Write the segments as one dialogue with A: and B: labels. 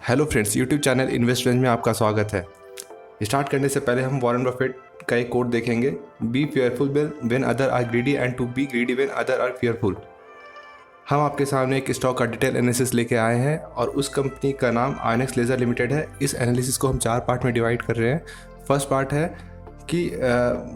A: Hello friends, YouTube channel invest range में आपका स्वागत है। स्टार्ट करने से पहले हम वॉरेन बफेट का एक कोट देखेंगे, be fearful when other are greedy and to be greedy when other are fearful. हम आपके सामने एक स्टॉक का डिटेल एनालिसिस लेके आए हैं और उस कंपनी का नाम आयनेक्स लेज़र लिमिटेड है। इस एनालिसिस को हम 4 पार्ट में डिवाइड कर रहे हैं। फर्स्ट पार्ट है कि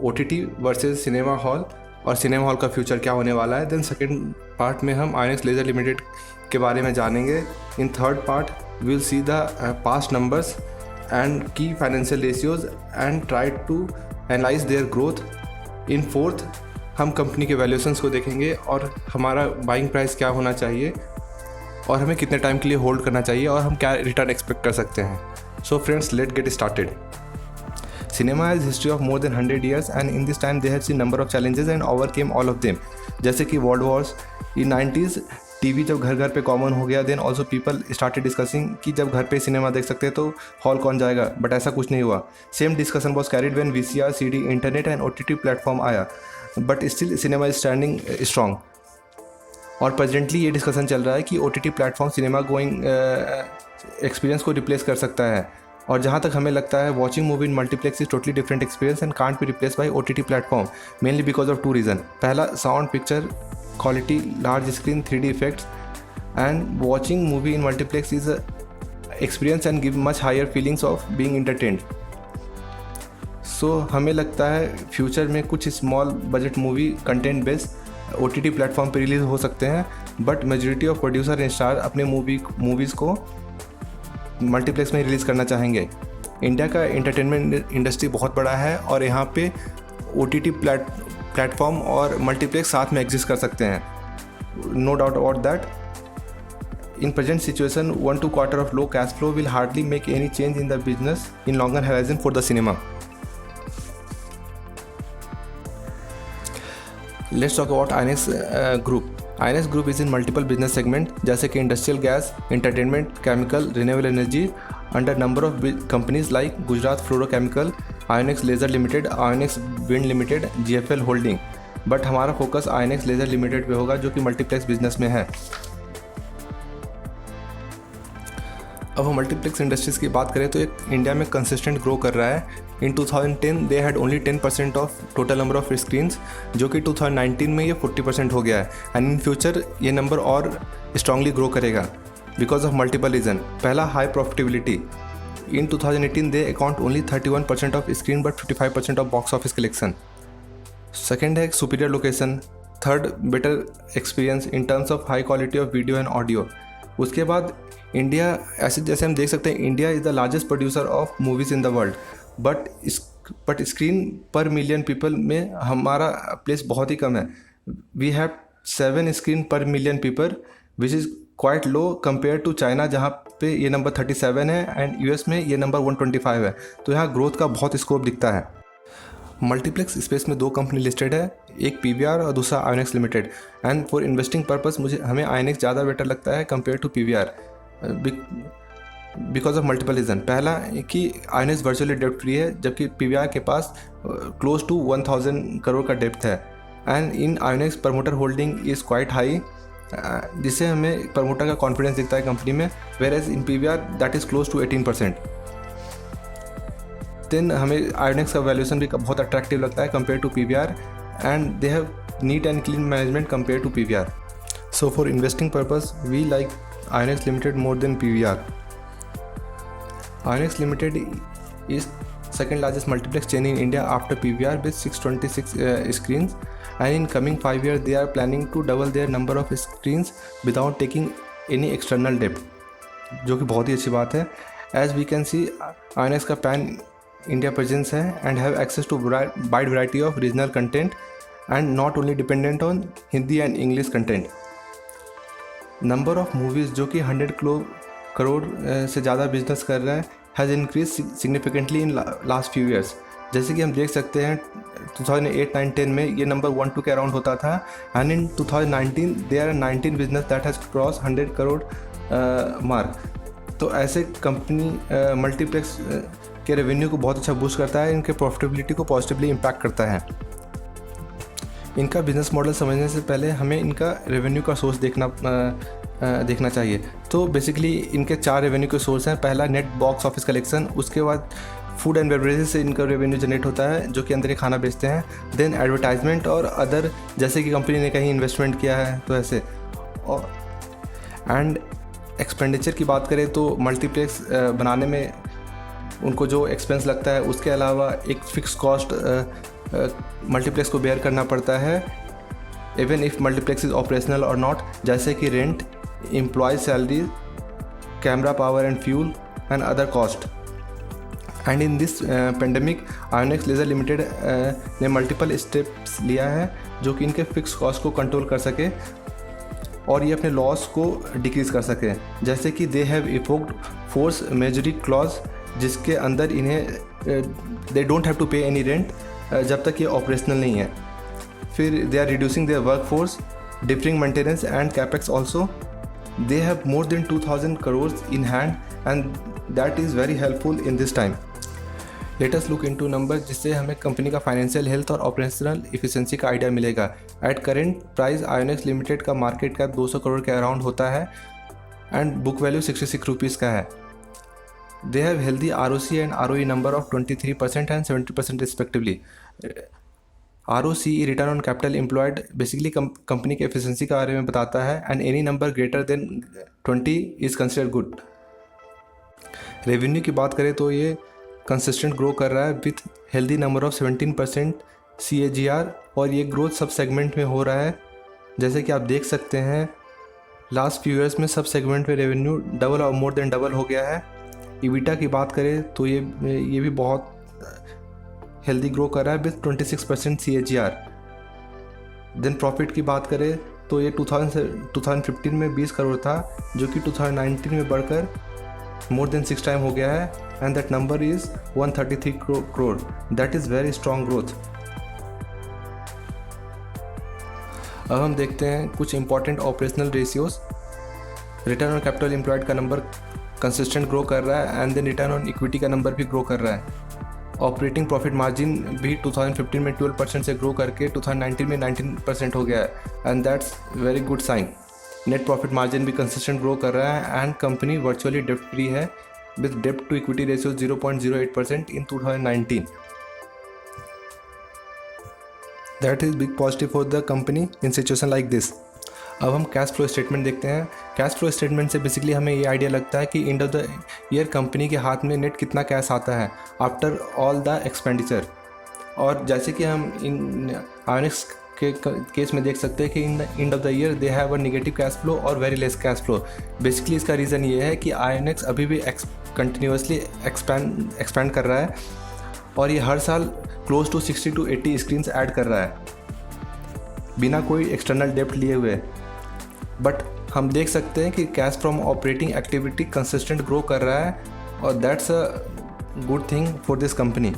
A: OTT वर्सेस सिनेमा हॉल और सिनेमा हॉल का फ्यूचर क्या होने वाला है। देन सेकेंड पार्ट में हम आयनेक्स लेज़र लिमिटेड के बारे में जानेंगे। In third part we'll see the past numbers and key financial ratios and try to analyze their growth. In fourth हम कंपनी के वैल्यूएशंस को देखेंगे और हमारा बाइंग प्राइस क्या होना चाहिए और हमें कितने टाइम के लिए होल्ड करना चाहिए और हम क्या रिटर्न एक्सपेक्ट कर सकते हैं। So friends, let get started. Cinema has history of more than 100 years and in this time they have seen number of challenges and overcame all of them. जैसे कि वर्ल्ड वॉर्स इन 90s TV जब घर घर पे common हो गया, then also people started discussing कि जब घर पे सिनेमा देख सकते हैं तो हॉल कौन जाएगा, बट ऐसा कुछ नहीं हुआ। Same discussion was carried when VCR, CD, internet and OTT platform आया, but still cinema is standing strong. और प्रेजेंटली ये डिस्कशन चल रहा है कि OTT platform cinema going experience को रिप्लेस कर सकता है। और जहाँ तक हमें लगता है, watching movie in multiplex is totally different experience and can't be replace by OTT platform mainly because of 2 reason. पहला, sound picture quality, large screen, 3D effects, and watching movie in multiplex is a experience and give much higher feelings of being entertained. So हमें लगता है future में कुछ small budget movie content based OTT platform पे release हो सकते हैं, but majority of producer and star अपने मूवीज़ को मल्टीप्लेक्स में रिलीज़ करना चाहेंगे। इंडिया का एंटरटेनमेंट इंडस्ट्री बहुत बड़ा है और यहाँ पे OTT प्लेटफॉर्म और मल्टीप्लेक्स साथ में एग्जिस्ट कर सकते हैं। No doubt about that. In present situation 1-2 quarter of low cash flow will hardly make any change in the business in longer horizon for the cinema. Let's talk about INOX Group. INOX Group is in multiple business segment जैसे कि industrial gas, entertainment, chemical, renewable energy under number of companies like Gujarat Fluorochemical, Inox Leisure Limited, Inox Wind Limited, GFL holding. But हमारा focus Inox Leisure Limited पे होगा जो कि multiplex business में है। अब हम मल्टीप्लेक्स इंडस्ट्रीज़ की बात करें तो एक इंडिया में कंसिस्टेंट ग्रो कर रहा है। इन 2010 they had only 10% of total number of screens, जो कि 2019 में ये 40% हो गया है एंड इन फ्यूचर ये नंबर और स्ट्रांगली ग्रो करेगा बिकॉज ऑफ मल्टीपल रीज़न। पहला, high profitability. In 2018, they account only 31% of screen but 55% of box office collection. Second है superior location. Third, better experience in terms of high quality of video and audio. उसके बाद India, ऐसे जैसे हम देख सकते हैं, India is the largest producer of movies in the world, but screen per million people में हमारा प्लेस बहुत ही कम है। We have 7 screen per million people which is quite low compare to China जहाँ पे ये नंबर 37 है एंड US में ये नंबर 125 है। तो यहाँ ग्रोथ का बहुत स्कोप दिखता है। मल्टीप्लेक्स स्पेस में 2 कंपनी लिस्टेड है, एक PVR और दूसरा Inox Limited. And for investing purpose हमें आयनेक्स ज़्यादा बेटर लगता है compare to PVR because of multiple reason. पहला कि आयनेक्स वर्चुअली डेप्ट फ्री है जबकि PVR के पास क्लोज टू 1000 करोड़ का डेप्थ है and in Inox promoter holding is quite high, जिससे हमें प्रमोटर का कॉन्फिडेंस दिखता है कंपनी में, whereas in PVR that is close to 18%। Then हमें आयनेक्स का वैल्यूएशन भी बहुत अट्रैक्टिव लगता है compare to PVR and they have neat and clean management compare to PVR। So for investing purpose we like Inox Limited more than PVR। Inox Limited is second largest multiplex chain in India after PVR with 626 screens, and in coming 5 years they are planning to double their number of screens without taking any external debt, जो कि बहुत ही अच्छी बात है। As we can see, INOX का pan India presence है and have access to wide variety of regional content and not only dependent on Hindi and English content. Number of movies जो कि 100 करोड़ से ज़्यादा बिजनेस कर रहा है has increase significantly in last few years. जैसे कि हम देख सकते हैं 2008, 9, 10 में ये नंबर 1-2 के अराउंड होता था and in 2019 they are 19 business that has cross 100 crore mark. तो ऐसे कंपनी मल्टीप्लेक्स के रेवेन्यू को बहुत अच्छा बूस्ट करता है, इनके प्रॉफिटेबिलिटी को पॉजिटिवली इम्पैक्ट करता है। इनका बिजनेस मॉडल समझने से पहले हमें इनका रेवेन्यू का सोर्स देखना देखना चाहिए। तो बेसिकली इनके 4 रेवेन्यू के सोर्स हैं। पहला नेट बॉक्स ऑफिस कलेक्शन, उसके बाद फूड एंड बेवरेजेस से इनका रेवेन्यू जनरेट होता है जो कि अंदर ही खाना बेचते हैं। देन एडवर्टाइजमेंट और अदर, जैसे कि कंपनी ने कहीं इन्वेस्टमेंट किया है तो ऐसे। और एंड एक्सपेंडिचर की बात करें तो मल्टीप्लेक्स बनाने में उनको जो एक्सपेंस लगता है उसके अलावा एक फ़िक्स कॉस्ट मल्टीप्लेक्स को बेयर करना पड़ता है, even if multiplex is operational और नॉट, जैसे कि rent, employ salary, camera power and fuel and other cost. And in this pandemic Inox Leisure Limited ने मल्टीपल स्टेप्स लिया है जो कि इनके फिक्स कॉस्ट को कंट्रोल कर सके और ये अपने लॉस को डिक्रीज़ कर सके। जैसे कि they have evoked force majeure clause, जिसके अंदर इन्हें they don't have to pay any rent जब तक ये ऑपरेशनल नहीं है। फिर they are reducing their work force, deferring maintenance and capex also. They have more than 2000 crore in hand and that is very helpful in this time. Let us look into number, जिससे हमें company का financial health और operational efficiency का idea मिलेगा। Eight current price आयोनिक्स limited का market cap 200 crore के around होता है एंड बुक वैल्यू 66 रुपीज़ का है। They have healthy ROC and ROE number of 23% and 70% respectively. ROCE return on capital employed basically company के efficiency के बारे में बताता है and any number greater than 20 is considered good. Revenue की बात करें तो ये कंसिस्टेंट ग्रो कर रहा है with healthy number of 17% CAGR और ये ग्रोथ सब सेगमेंट में हो रहा है। जैसे कि आप देख सकते हैं लास्ट फ्यू ईयर्स में सब सेगमेंट में रेवेन्यू डबल और मोर देन डबल हो गया है। EBITDA की बात करें तो ये भी बहुत हेल्दी ग्रो कर रहा है विथ 26% CAGR। देन प्रॉफिट की बात करें तो ये 2015 में 20 करोड़ था जो कि 2019 में बढ़कर मोर देन 6 टाइम हो गया है and that number is 133 crore. That is very strong growth. अब हम देखते हैं कुछ important operational ratios. Return on capital employed का नंबर कंसिस्टेंट ग्रो कर रहा है and then return on equity का नंबर भी ग्रो कर रहा है। ऑपरेटिंग प्रॉफिट मार्जिन भी 2015 में 12% से ग्रो करके 2019 में 19% हो गया है and that's very good sign. Net profit margin भी कंसिस्टेंट ग्रो कर रहा है एंड कंपनी वर्चुअली डेप्ट फ्री है with debt to equity ratio 0.08% in 2019. That is big positive for the company in situation like this. अब हम cash flow statement देखते हैं। कैश फ्लो स्टेटमेंट से बेसिकली हमें ये आइडिया लगता है कि and of the year company के हाथ में नेट कितना कैश आता है आफ्टर ऑल द एक्सपेंडिचर। और जैसे कि हम इन आयोनिक्स के केस में देख सकते हैं कि in the end of the year they have a negative cash flow और very less cash flow. Basically इसका रीज़न ये है कि आयोनिक्स अभी भी कंटिन्यूसली एक्सपैंड कर रहा है और ये हर साल close to 60 to 80 screens add कर रहा है बिना कोई एक्सटर्नल डेप्ट लिए हुए। बट हम देख सकते हैं कि cash from operating activity consistent grow कर रहा है और that's a good thing for this company.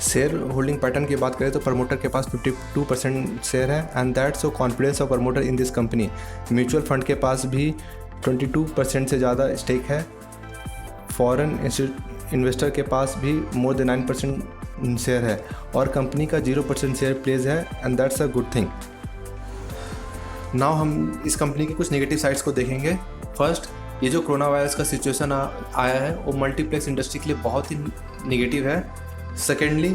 A: Share holding pattern की बात करें तो प्रमोटर के पास 52% शेयर है and that's so confidence of promoter in this company. Mutual fund के पास भी 22% से ज़्यादा स्टेक है। फॉरेन इन्वेस्टर के पास भी मोर देन 9% शेयर है और कंपनी का 0% शेयर प्लेस है and that's a good thing. Now हम इस कंपनी के कुछ नेगेटिव साइड्स को देखेंगे। फर्स्ट, ये जो कोरोना वायरस का सिचुएशन आया है वो मल्टीप्लेक्स इंडस्ट्री के लिए बहुत ही नेगेटिव है। सेकेंडली,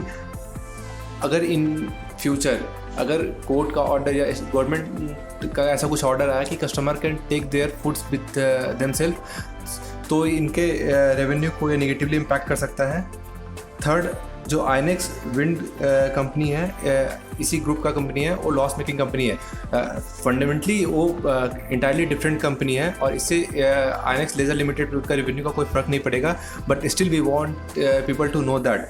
A: अगर इन फ्यूचर अगर कोर्ट का ऑर्डर या गवर्नमेंट का ऐसा कुछ ऑर्डर आया कि customer can take their foods with themself, तो इनके रेवेन्यू को ये नेगेटिवली इम्पैक्ट कर सकता है। थर्ड, जो आयोनिक्स विंड कंपनी है, इसी ग्रुप का कंपनी है, वो लॉस मेकिंग कंपनी है। फंडामेंटली वो इंटायरली डिफरेंट कंपनी है और इससे आयोनिक्स लेज़र लिमिटेड का रेवेन्यू का कोई फ़र्क नहीं पड़ेगा, but still we want people to know that.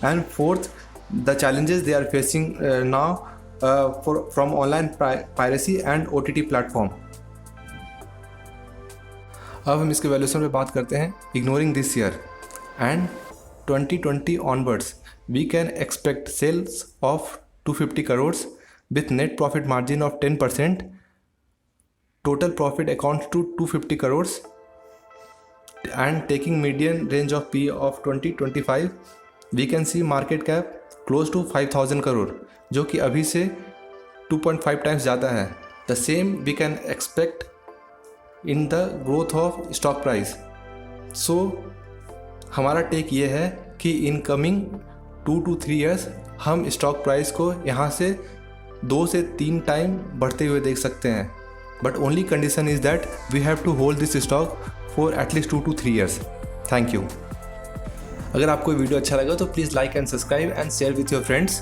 A: And fourth, the challenges they are facing now from online piracy and OTT platform. अब हम इसके वैल्यूएशन पे बात करते हैं। Ignoring this year end 2020 onwards, we can expect sales of 250 crores with net profit margin of 10%. Total profit accounts to 250 crores and taking median range of P of 2025, we can see market cap close to 5000 crore, जो कि अभी से 2.5 times ज़्यादा है। The same we can expect in the growth of stock price. So हमारा take ये है कि इन कमिंग 2 to 3 ईयर्स हम स्टॉक प्राइस को यहाँ से 2 से 3 टाइम बढ़ते हुए देख सकते हैं, but only condition is that we have to hold this stock for at least 2 to 3 years. Thank you. अगर आपको वीडियो अच्छा लगा तो please like and subscribe and share with your friends.